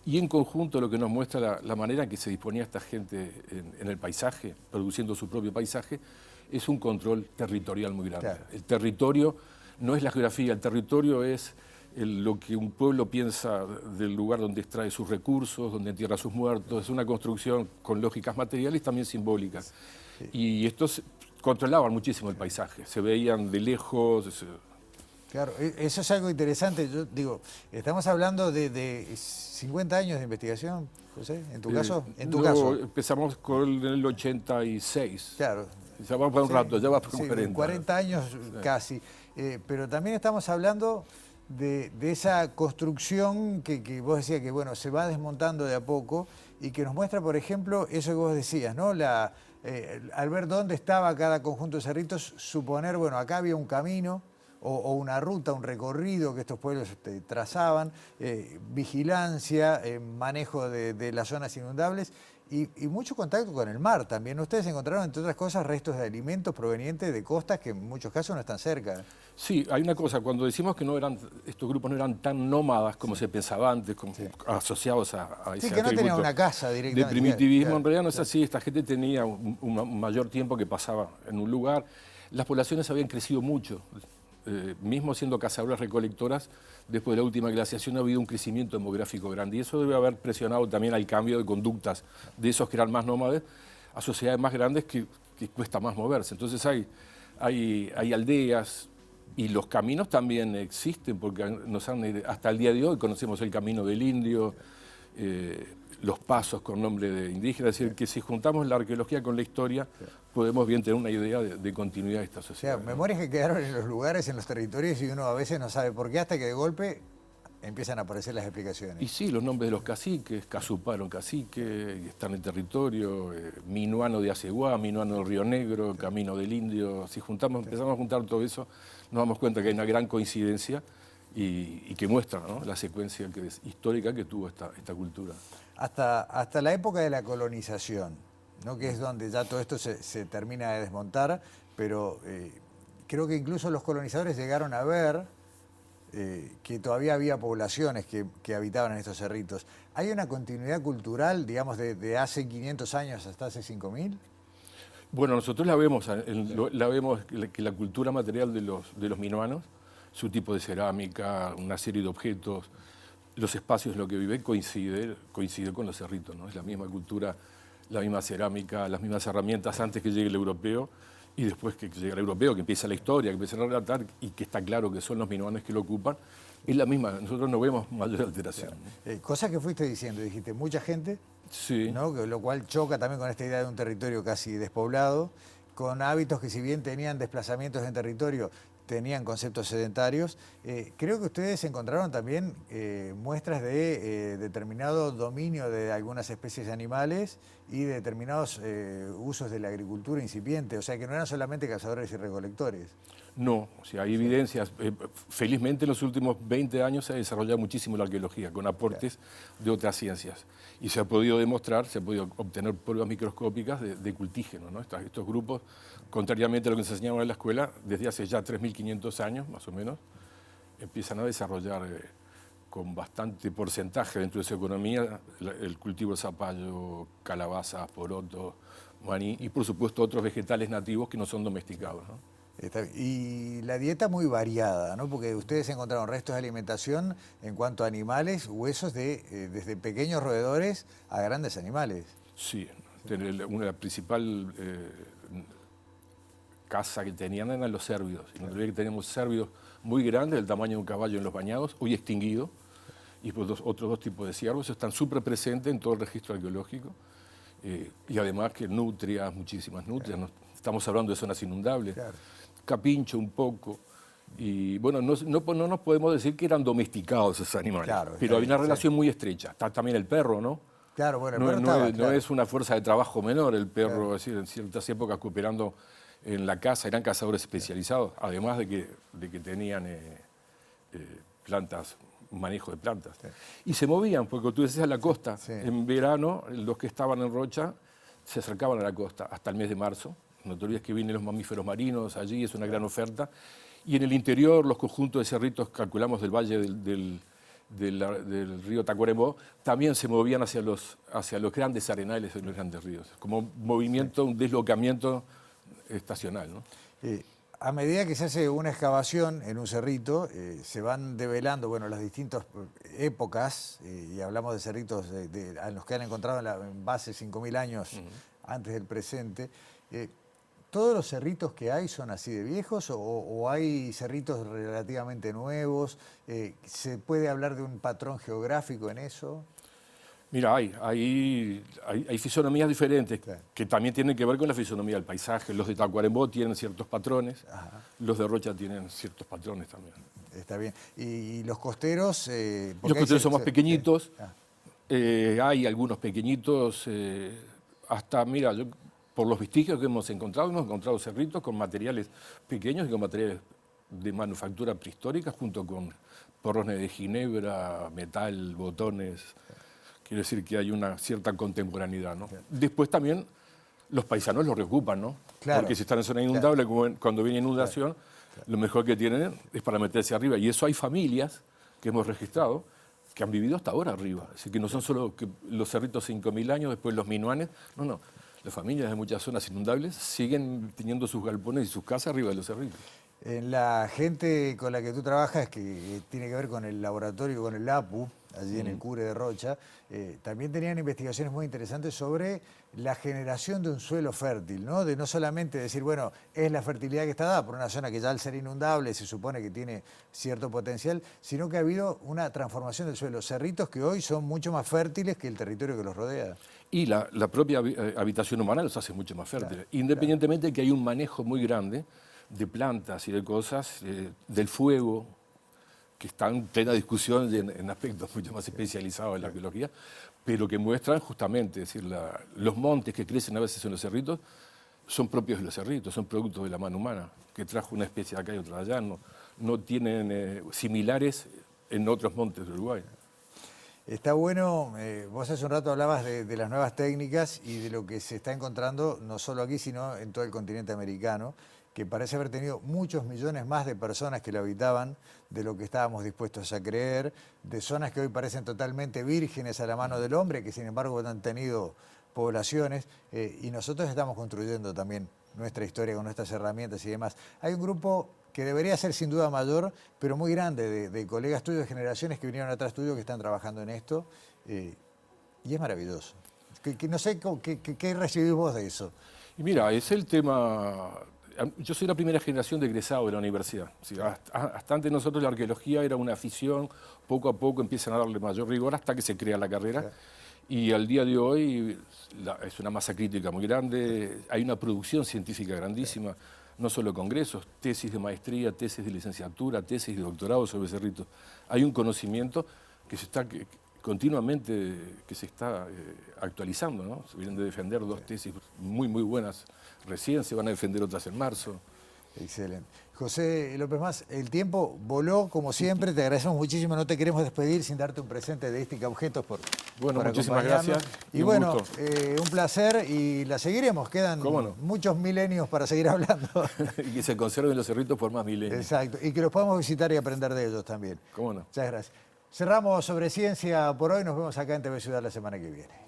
Y en conjunto lo que nos muestra la manera en que se disponía esta gente en el paisaje, produciendo su propio paisaje, es un control territorial muy grande. Claro. El territorio no es la geografía, el territorio es lo que un pueblo piensa del lugar donde extrae sus recursos, donde entierra sus muertos. Es una construcción con lógicas materiales también simbólicas. Sí. Y estos controlaban muchísimo el paisaje, se veían de lejos. Claro, eso es algo interesante. Yo digo, estamos hablando de 50 años de investigación, José, ¿en tu caso? ¿En tu caso? Empezamos con el 86. Claro. Ya va por un rato, ya va por 40. 40 años casi. Pero también estamos hablando de esa construcción que vos decías que bueno, se va desmontando de a poco y que nos muestra, por ejemplo, eso que vos decías, ¿no? Al ver dónde estaba cada conjunto de cerritos, suponer, bueno, acá había un camino o una ruta, un recorrido que estos pueblos trazaban, vigilancia, manejo de las zonas inundables y mucho contacto con el mar también. Ustedes encontraron, entre otras cosas, restos de alimentos provenientes de costas que en muchos casos no están cerca. Sí, hay una cosa, cuando decimos que estos grupos no eran tan nómadas como se pensaba antes, como asociados a ese que no tenían una casa directamente. De primitivismo, claro, en realidad no es así, esta gente tenía un mayor tiempo que pasaba en un lugar. Las poblaciones habían crecido mucho. Mismo siendo cazadores recolectoras, después de la última glaciación ha habido un crecimiento demográfico grande y eso debe haber presionado también al cambio de conductas de esos que eran más nómades a sociedades más grandes que cuesta más moverse. Entonces hay aldeas y los caminos también existen porque hasta el día de hoy conocemos el camino del indio, los pasos con nombre de indígena, es decir, que si juntamos la arqueología con la historia, podemos bien tener una idea de continuidad de esta sociedad. O sea, memorias que quedaron en los lugares, en los territorios, y uno a veces no sabe por qué, hasta que de golpe empiezan a aparecer las explicaciones. Y sí, los nombres de los caciques, Casuparo cacique, está en el territorio, Minuano de Aceguá, Minuano del Río Negro, Camino del Indio. Si empezamos a juntar todo eso, nos damos cuenta que hay una gran coincidencia y que muestra, ¿no?, la secuencia histórica que tuvo esta cultura. Hasta la época de la colonización, ¿no?, que es donde ya todo esto se termina de desmontar, pero creo que incluso los colonizadores llegaron a ver que todavía había poblaciones que habitaban en estos cerritos. ¿Hay una continuidad cultural, digamos, de hace 500 años hasta hace 5000? Bueno, nosotros la vemos que la cultura material de los minuanos, su tipo de cerámica, una serie de objetos, los espacios en los que viven coincide con los cerritos, ¿no? Es la misma cultura, la misma cerámica, las mismas herramientas antes que llegue el europeo y después que llegue el europeo, que empieza la historia, que empieza a relatar y que está claro que son los minuanos que lo ocupan, es la misma. Nosotros no vemos mayor alteración. Cosa que fuiste diciendo, dijiste, mucha gente, sí, ¿no?, lo cual choca también con esta idea de un territorio casi despoblado, con hábitos que si bien tenían desplazamientos en territorio, tenían conceptos sedentarios. Creo que ustedes encontraron también muestras de determinado dominio de algunas especies de animales y de determinados usos de la agricultura incipiente, o sea que no eran solamente cazadores y recolectores. No, o sea, hay evidencias. Felizmente en los últimos 20 años se ha desarrollado muchísimo la arqueología, con aportes de otras ciencias. Y se ha podido demostrar, se ha podido obtener pruebas microscópicas de cultígenos, ¿no? Estos grupos, contrariamente a lo que nos enseñaban en la escuela, desde hace ya 3.500 años, más o menos, empiezan a desarrollar con bastante porcentaje dentro de su economía el cultivo de zapallo, calabazas, porotos, maní y, por supuesto, otros vegetales nativos que no son domesticados, ¿no? Y la dieta muy variada, ¿no?, porque ustedes encontraron restos de alimentación en cuanto a animales, huesos desde pequeños roedores a grandes animales. Sí, una principal caza que tenían eran los cérvidos. Y nosotros teníamos cérvidos muy grandes, del tamaño de un caballo en los bañados, hoy extinguidos, y pues otros dos tipos de ciervos están súper presentes en todo el registro arqueológico, y además que nutrias, muchísimas nutrias, claro. Estamos hablando de zonas inundables. Claro. Capincho un poco, y bueno, no nos podemos decir que eran domesticados esos animales, claro, pero hay una relación muy estrecha. Está también el perro, ¿no? Claro, bueno, el perro estaba, no es una fuerza de trabajo menor el perro, claro. Es decir, en ciertas épocas cooperando en la caza, eran cazadores especializados, además de que tenían plantas, manejo de plantas. Sí. Y se movían, porque tú decías a la costa. Sí. En verano, los que estaban en Rocha se acercaban a la costa hasta el mes de marzo. No te olvides que vienen los mamíferos marinos allí, es una gran oferta. Y en el interior, los conjuntos de cerritos, calculamos del valle del río Tacuarembó, también se movían hacia los grandes arenales de los grandes ríos, como un movimiento, un deslocamiento estacional, ¿no? A medida que se hace una excavación en un cerrito, se van develando las distintas épocas, y hablamos de cerritos a los que han encontrado en base 5.000 años antes del presente. ¿Todos los cerritos que hay son así de viejos o hay cerritos relativamente nuevos? ¿Se puede hablar de un patrón geográfico en eso? Mira, hay fisonomías diferentes, claro, que también tienen que ver con la fisonomía del paisaje. Los de Tacuarembó tienen ciertos patrones, ajá, los de Rocha tienen ciertos patrones también. Está bien. ¿Y los costeros? Los costeros son más pequeñitos. Hay algunos pequeñitos, hasta, mira, por los vestigios que hemos encontrado cerritos con materiales pequeños y con materiales de manufactura prehistórica, junto con porrones de ginebra, metal, botones. Quiere decir que hay una cierta contemporaneidad, ¿no? Después también los paisanos lo reocupan, ¿no? Claro. Porque si están en zona inundable, claro, cuando viene inundación, claro, lo mejor que tienen es para meterse arriba. Y eso hay familias que hemos registrado que han vivido hasta ahora arriba. Así que no son solo los cerritos 5.000 años, después los minuanes. No. Las familias de muchas zonas inundables siguen teniendo sus galpones y sus casas arriba de los cerritos. En la gente con la que tú trabajas, que tiene que ver con el laboratorio, con el APU, allí en el Cure de Rocha, también tenían investigaciones muy interesantes sobre la generación de un suelo fértil, ¿no? De no solamente decir, bueno, es la fertilidad que está dada por una zona que ya al ser inundable se supone que tiene cierto potencial, sino que ha habido una transformación del suelo. Cerritos que hoy son mucho más fértiles que el territorio que los rodea. Y la propia habitación humana los hace mucho más fértiles, claro, independientemente de que hay un manejo muy grande de plantas y de cosas, del fuego, que está en plena discusión en aspectos mucho más especializados en la arqueología, pero que muestran justamente, es decir, los montes que crecen a veces en los cerritos son propios de los cerritos, son productos de la mano humana, que trajo una especie de acá y otra de allá, no tienen similares en otros montes de Uruguay. Está bueno, vos hace un rato hablabas de las nuevas técnicas y de lo que se está encontrando, no solo aquí, sino en todo el continente americano, que parece haber tenido muchos millones más de personas que lo habitaban de lo que estábamos dispuestos a creer, de zonas que hoy parecen totalmente vírgenes a la mano del hombre, que sin embargo han tenido poblaciones, y nosotros estamos construyendo también nuestra historia con nuestras herramientas y demás. Hay un grupo que debería ser sin duda mayor, pero muy grande, de colegas tuyos, de generaciones que vinieron atrás tuyo, que están trabajando en esto, y es maravilloso. No sé qué recibís vos de eso. Y mira, es el tema. Yo soy la primera generación de egresado de la universidad. ¿Sí? Hasta antes nosotros la arqueología era una afición, poco a poco empiezan a darle mayor rigor hasta que se crea la carrera. Claro. Y al día de hoy es una masa crítica muy grande, hay una producción científica grandísima, no solo congresos, tesis de maestría, tesis de licenciatura, tesis de doctorado sobre cerritos. Hay un conocimiento que se está continuamente actualizando, ¿no? Se vienen de defender 2 tesis muy buenas recién, se van a defender otras en marzo. Excelente. José López Mas, el tiempo voló como siempre, te agradecemos muchísimo, no te queremos despedir sin darte un presente de Istica Objetos por muchísimas gracias. Y bueno, un placer y la seguiremos, quedan muchos milenios para seguir hablando. Y que se conserven los cerritos por más milenios. Exacto, y que los podamos visitar y aprender de ellos también. ¿Cómo no? Muchas gracias. Cerramos Sobre Ciencia por hoy, nos vemos acá en TV Ciudad la semana que viene.